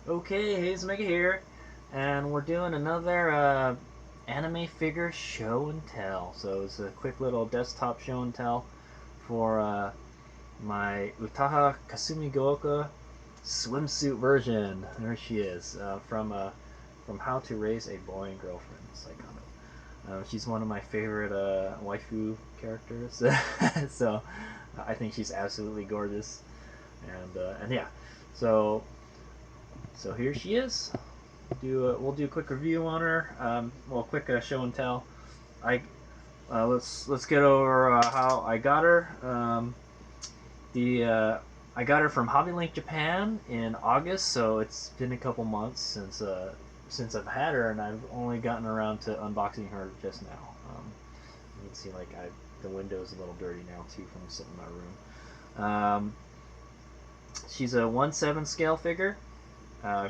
Okay, hey, it's Mega here, and we're doing another anime figure show and tell. So it's a quick little desktop show and tell for my Utaha Kasumigaoka Swimsuit version. There she is, from How to Raise a Boy and Girlfriend, Saekano. She's one of my favorite waifu characters, so I think she's absolutely gorgeous, and yeah, so. So here she is. We'll do a quick review on her. Quick show and tell. Let's get over how I got her. I got her from Hobby Link Japan in August, so it's been a couple months since I've had her, and I've only gotten around to unboxing her just now. You can see the window's a little dirty now too from sitting in my room. She's a 1/7 scale figure.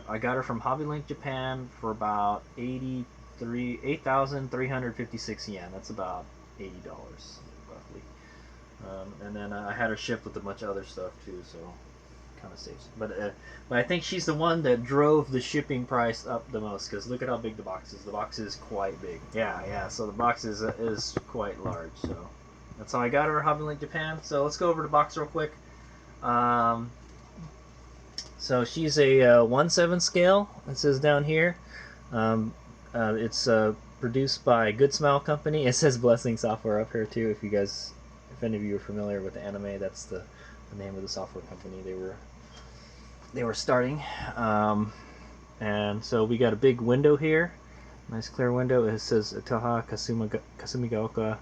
I got her from Hobby Link Japan for about 8,356 yen. That's about $80 roughly. And then I had her shipped with a bunch of other stuff too, so kind of saves. But I think she's the one that drove the shipping price up the most, because look at how big the box is. The box is quite big. Yeah. So the box is quite large. So that's how I got her at Hobby Link Japan. So let's go over the box real quick. So she's a 1/7 scale. It says down here. It's produced by Good Smile Company. It says Blessing Software up here too. If any of you are familiar with the anime, that's the name of the software company they were starting. And so we got a big window here, nice clear window. It says Utaha Kasumigaoka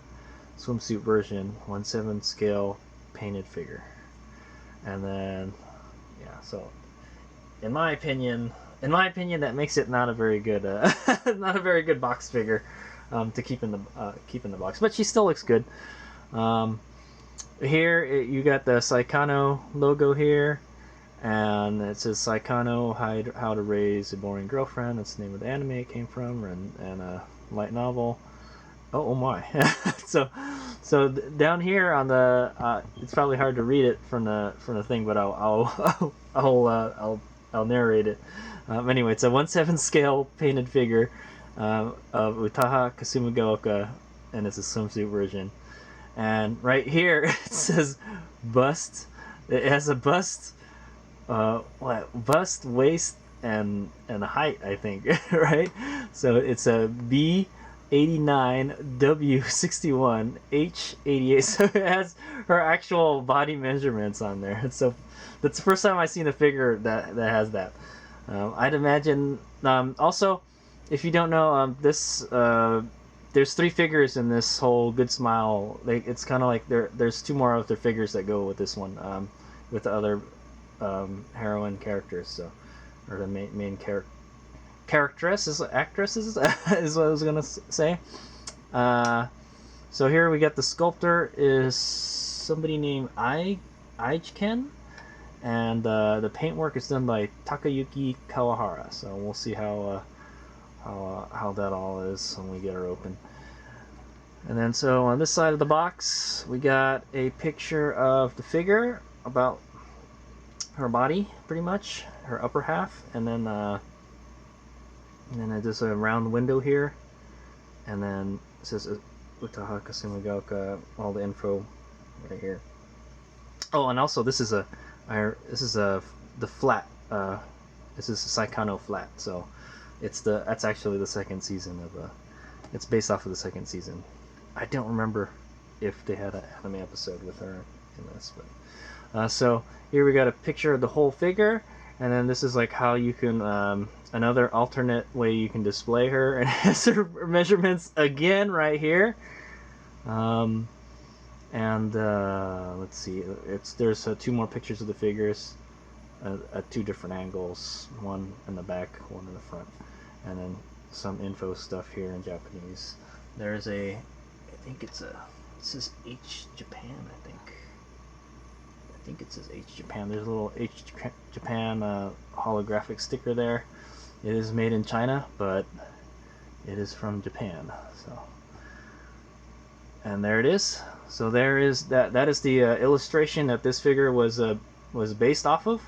Swimsuit version, 1/7 scale painted figure. And then so. In my opinion, that makes it not a very good, not a very good box figure to keep in the box. But she still looks good. Here you got the Saekano logo here, and it says Saekano How to Raise a Boring Girlfriend. That's the name of the anime it came from, and a light novel. Oh my! so down here on the it's probably hard to read it from the thing, but I'll narrate it. Anyway, it's a 1/7 scale painted figure of Utaha Kasumigaoka, and it's a swimsuit version. And right here it says bust. It has a bust, bust, waist, and height, I think, right? So it's a B89, W61, H88. So it has her actual body measurements on there. So that's the first time I've seen a figure that has that. I'd imagine. Also, if you don't know, there's 3 figures in this whole Good Smile. It's kind of like there's 2 more other figures that go with this one, with the other heroine characters. So, or the main actresses is what I was gonna say. So here we got the sculptor is somebody named Ken. And the paintwork is done by Takayuki Kawahara. So we'll see how that all is when we get her open. And then so on this side of the box, we got a picture of the figure, about her body, pretty much her upper half, and then there's a round window here, and then it says Utaha Kasumigaoka, all the info right here. Oh, and also this is the flat. This is Saekano flat, so that's actually the second season of it's based off of the second season. I don't remember if they had an anime episode with her in this, but so here we got a picture of the whole figure, and then this is like how you can another alternate way you can display her, and it has her measurements again right here. And let's see, there's 2 more pictures of the figures at 2 different angles, one in the back, one in the front, and then some info stuff here in Japanese. There's I think it says H Japan, I think it says H Japan. There's a little H Japan holographic sticker there. It is made in China, but it is from Japan, so. And there it is. So there is that is the illustration that this figure was based off of.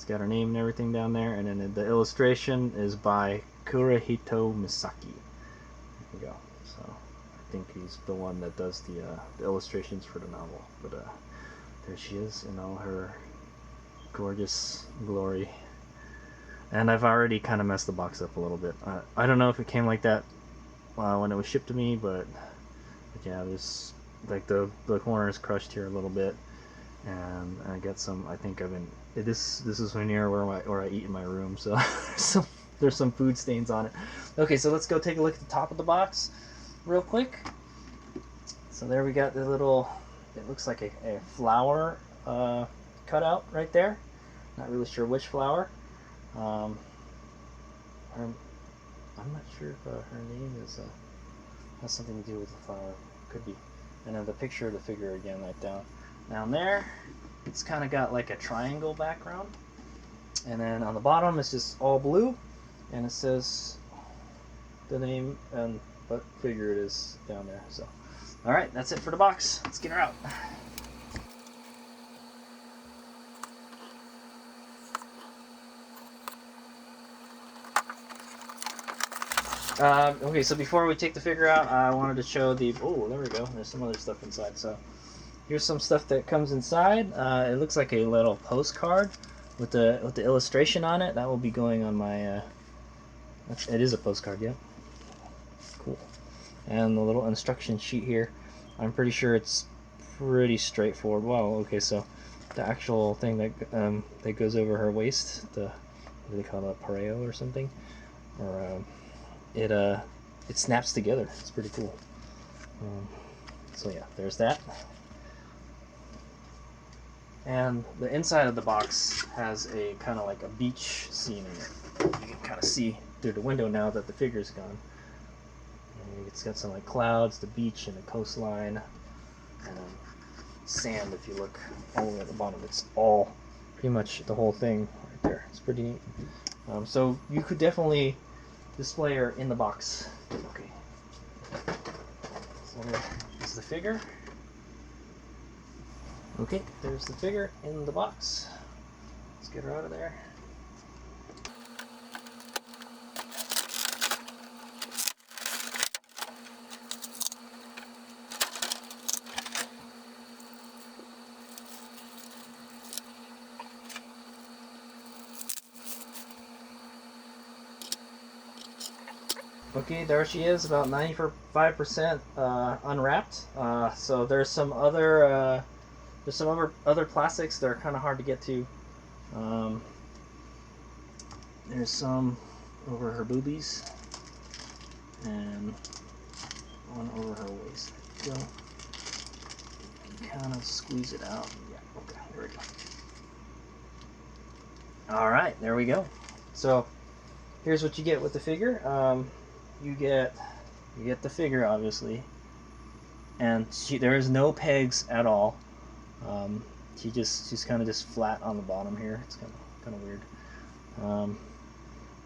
It's got her name and everything down there, and then the illustration is by Kurihito Misaki. There you go. So I think he's the one that does the illustrations for the novel. But there she is in all her gorgeous glory. And I've already kind of messed the box up a little bit. I don't know if it came like that when it was shipped to me, but yeah, there's like the corner is crushed here a little bit, and I got some. I think I've been. This is near where I eat in my room, so there's some food stains on it. Okay, so let's go take a look at the top of the box, real quick. So there we got the little. It looks like a flower cutout right there. Not really sure which flower. I'm not sure if her name is has something to do with the flower. Could be. And then the picture of the figure again, right down there. It's kind of got like a triangle background, and then on the bottom it's just all blue, and it says the name and what figure it is down there. So, all right, that's it for the box. Let's get her out. Okay, so before we take the figure out, I wanted to show the. Oh, there we go. There's some other stuff inside. So here's some stuff that comes inside. It looks like a little postcard with the illustration on it. That will be going on my. It is a postcard, yeah. Cool. And the little instruction sheet here. I'm pretty sure it's pretty straightforward. Wow. Okay, so the actual thing that goes over her waist, what do they call that, pareo or something, or it snaps together. It's pretty cool. So yeah, there's that. And the inside of the box has a kind of like a beach scene in it. You can kind of see through the window now that the figure's gone. And it's got some like clouds, the beach, and the coastline, and sand. If you look all the way at the bottom, it's all pretty much the whole thing right there. It's pretty neat. So you could definitely display her in the box. Okay. So this is the figure. Okay, there's the figure in the box. Let's get her out of there. Okay, there she is, about 95% unwrapped. So there's some other plastics that are kind of hard to get to. There's some over her boobies and one over her waist. So you can kind of squeeze it out. Yeah, okay, there we go. All right, there we go. So here's what you get with the figure. You get the figure, obviously, and there is no pegs at all. She's kind of just flat on the bottom here. It's kind of weird.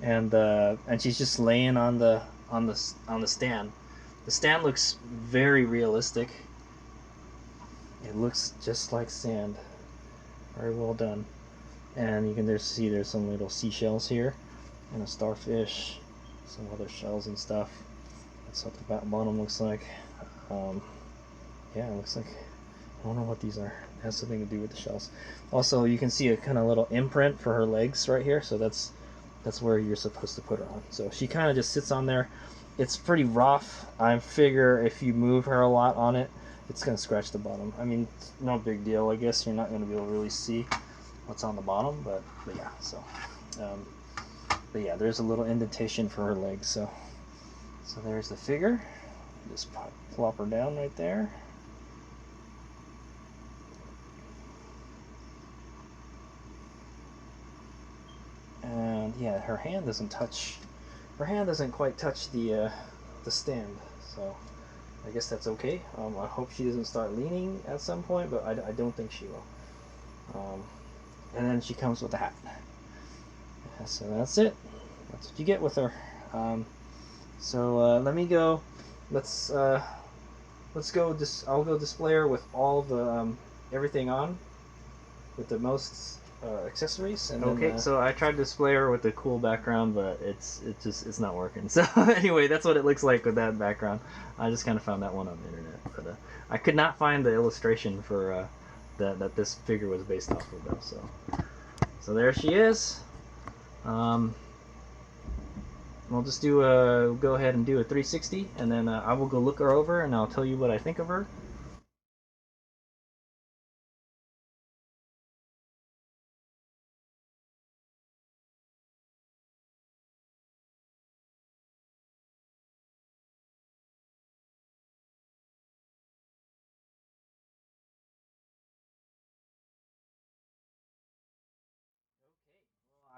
And she's just laying on the stand. The stand looks very realistic. It looks just like sand. Very well done. And you can see there's some little seashells here, and a starfish, some other shells and stuff. That's what the bottom looks like. Yeah, it looks like, I don't know what these are. It has something to do with the shells. Also, you can see a kind of little imprint for her legs right here, so that's where you're supposed to put her on. So she kind of just sits on there. It's pretty rough. I figure if you move her a lot on it, it's going to scratch the bottom. I mean, it's no big deal. I guess you're not going to be able to really see what's on the bottom, but yeah, so but yeah, there's a little indentation for her legs. So there's the figure. Just plop her down right there. And yeah, her hand doesn't quite touch the stand, so I guess that's okay. I hope she doesn't start leaning at some point, but I don't think she will. And then she comes with a hat. So that's it. That's what you get with her. Let me go. Let's go. I'll go display her with all the everything on, with the most accessories. And okay, then, so I tried to display her with a cool background, but it's not working. So anyway, that's what it looks like with that background. I just kind of found that one on the internet, but I could not find the illustration for that this figure was based off of though. So there she is. We'll just go ahead and do a 360, and then I will go look her over, and I'll tell you what I think of her.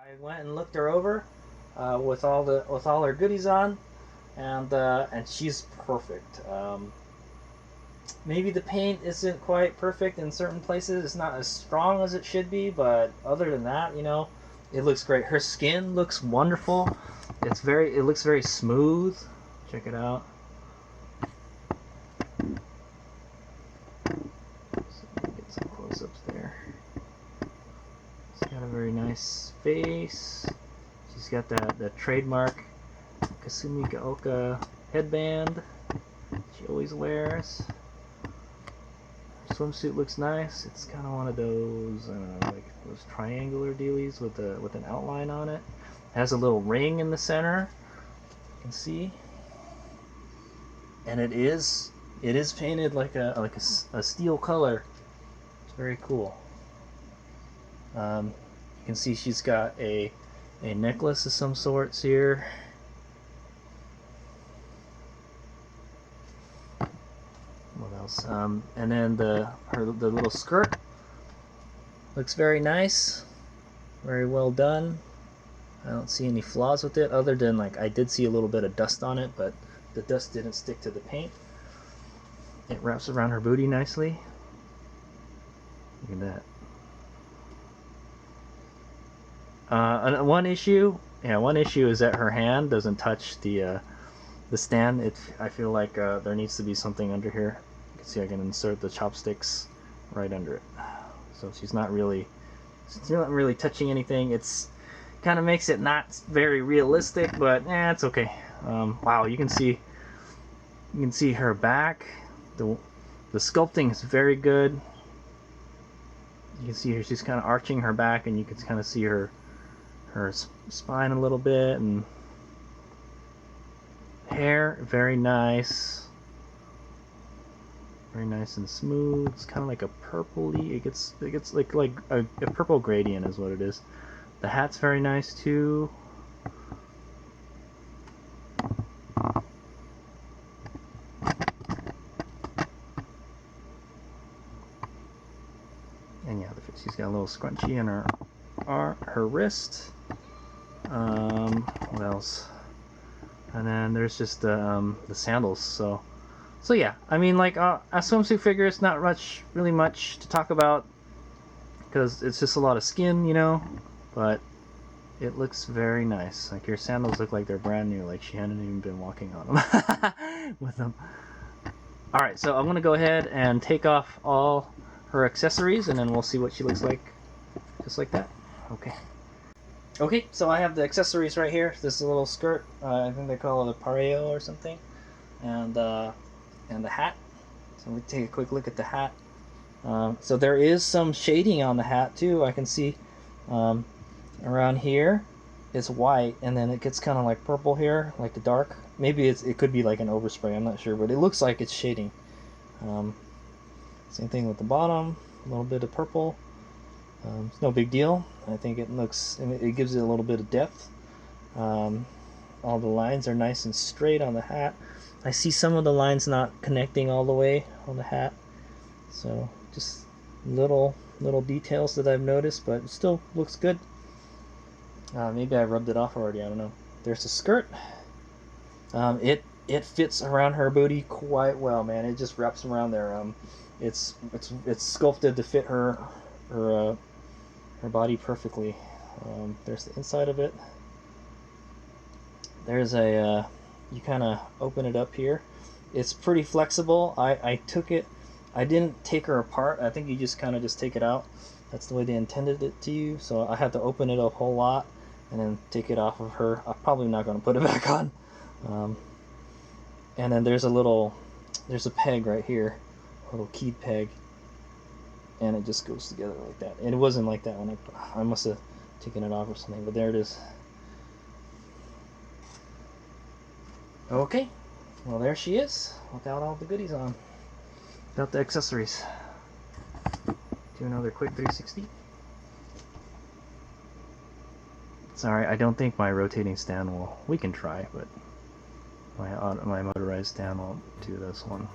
I went and looked her over with all her goodies on, and she's perfect. Maybe the paint isn't quite perfect in certain places. It's not as strong as it should be, but other than that, you know, it looks great. Her skin looks wonderful. It looks very smooth. Check it out. So get some close-ups there. She's got a very nice face. She's got that trademark Kasumigaoka headband she always wears. Her swimsuit looks nice. It's kind of one of those like those triangular dealies with an outline on it. It has a little ring in the center. You can see, and it is painted like a steel color. It's very cool. You can see she's got a necklace of some sorts here. What else? And then the little skirt looks very nice, very well done. I don't see any flaws with it, other than like I did see a little bit of dust on it, but the dust didn't stick to the paint. It wraps around her booty nicely. Look at that. One issue is that her hand doesn't touch the stand. I feel like there needs to be something under here. You can see I can insert the chopsticks right under it. So she's not really touching anything. It's kind of makes it not very realistic, but it's okay. Wow, you can see her back. The sculpting is very good. You can see her, she's kind of arching her back, and you can kind of see her spine a little bit, and hair very nice and smooth. It's kind of like a purpley. It gets like a purple gradient is what it is. The hat's very nice too. And yeah, she's got a little scrunchie in her wrist. What else? And then there's just the sandals. So yeah, I mean, like a swimsuit figure, it's not really much to talk about because it's just a lot of skin, you know. But it looks very nice. Like your sandals look like they're brand new, like she hadn't even been walking on them with them. All right, so I'm gonna go ahead and take off all her accessories, and then we'll see what she looks like, just like that. Okay, so I have the accessories right here. This is a little skirt. I think they call it a pareo or something, and the hat. So we take a quick look at the hat. So there is some shading on the hat too. I can see around here it's white, and then it gets kind of like purple here, like the dark. Maybe it could be like an overspray. I'm not sure, but it looks like it's shading. Same thing with the bottom. A little bit of purple. It's no big deal. I think it gives it a little bit of depth. All the lines are nice and straight on the hat. I see some of the lines not connecting all the way on the hat, so just little details that I've noticed, but it still looks good. Maybe I rubbed it off already, I don't know. There's the skirt. It fits around her booty quite well, man. It just wraps around there. It's sculpted to fit her body perfectly. There's the inside of it. There's you kind of open it up here. It's pretty flexible. I took it. I didn't take her apart. I think you just kind of take it out. That's the way they intended it to you. So I had to open it a whole lot and then take it off of her. I'm probably not going to put it back on. And then there's a peg right here, a little keyed peg, and it just goes together like that. And it wasn't like that when I must have taken it off or something, but there it is. Okay, well there she is, without all the goodies on, without the accessories. Do another quick 360. Sorry, I don't think my rotating stand will. We can try, but my motorized stand won't do this one.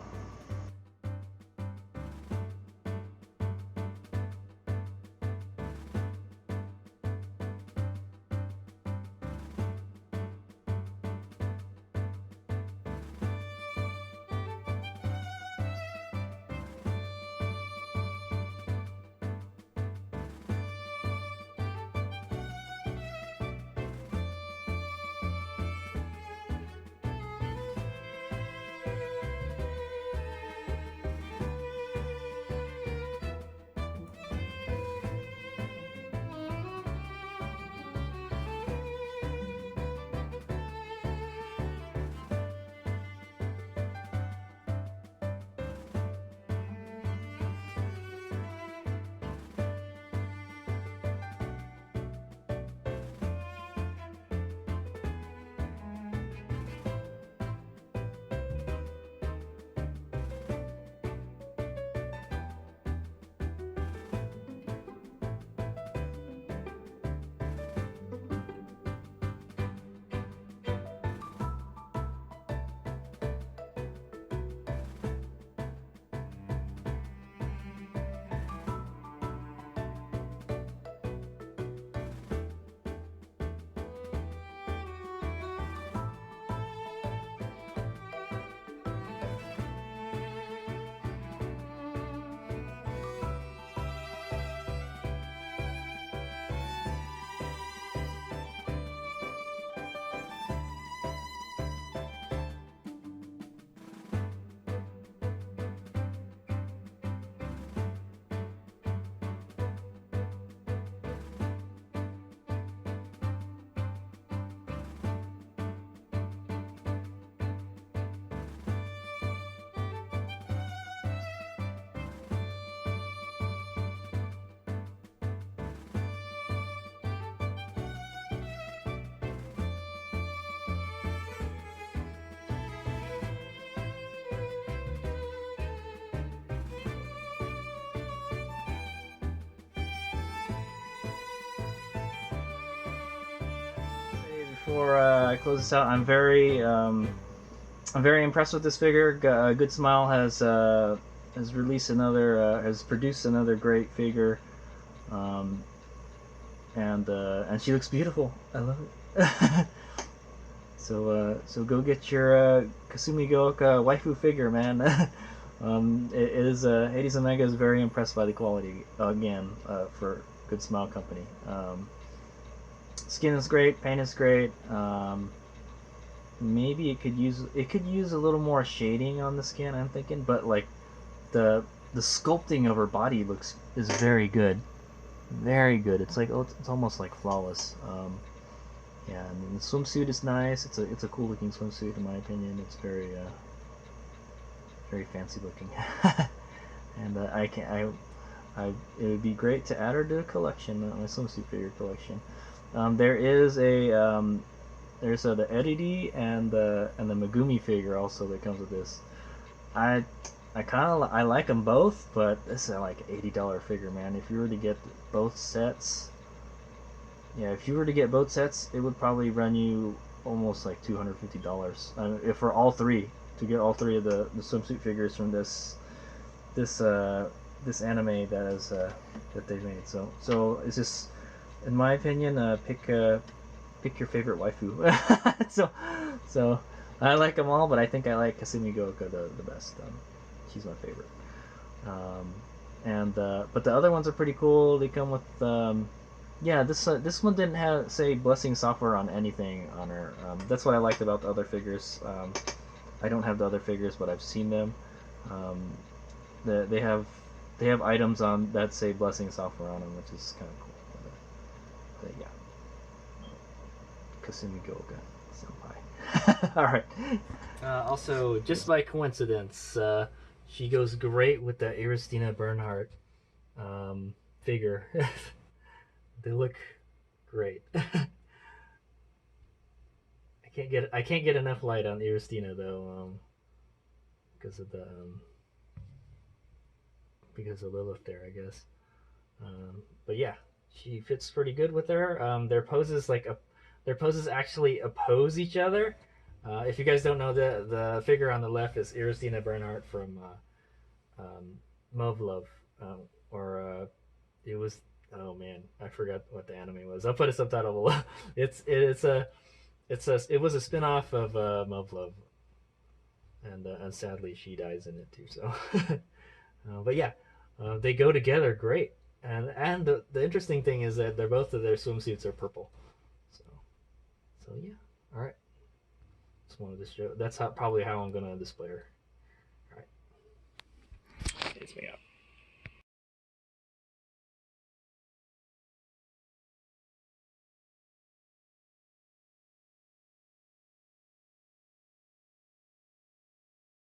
Before I close this out, I'm very impressed with this figure. Good Smile has released another, has produced another great figure, and she looks beautiful. I love it. So go get your Kasumigaoka waifu figure, man. It is Hades Omega is very impressed by the quality again for Good Smile Company. Skin is great, paint is great. Maybe it could use a little more shading on the skin, I'm thinking, but like the sculpting of her body is very good, very good. It's like it's almost like flawless. Yeah, and the swimsuit is nice. It's a cool looking swimsuit in my opinion. It's very fancy looking, and it would be great to add her to the collection, my swimsuit figure collection. There is there's the Edidi and the Megumi figure also that comes with this. I like them both, but this is like an $80 figure, man. If you were to get both sets, yeah, if you were to get both sets, it would probably run you almost like $250. If for all three, to get all three of the swimsuit figures from this anime that they've made. So it's just, in my opinion, pick your favorite waifu. so I like them all, but I think I like Kasumigaoka the best. She's my favorite. But the other ones are pretty cool. They come with yeah, this one didn't have, say, blessing software on anything on her. That's what I liked about the other figures. I don't have the other figures, but I've seen them. They have they have items on that say Blessing Software on them, which is kind of cool. But yeah, Kasumigaoka Senpai. All right. Also, just by coincidence, she goes great with the Aristina Bernhardt figure. They look great. I can't get enough light on Aristina though, because of the because of Lilith there, I guess. But yeah, she fits pretty good with her. Their poses actually oppose each other. If you guys don't know, the figure on the left is Iristina Bernhardt from Mauve Love, it was, oh man, I forgot what the anime was. I'll put a subtitle below. It was a spin-off of Mauve Love, and sadly she dies in it too. So, but yeah, they go together great. And the interesting thing is that both of their swimsuits are purple. So yeah, all right. Just wanted to show. That's probably how I'm gonna display her. All right. It's me up.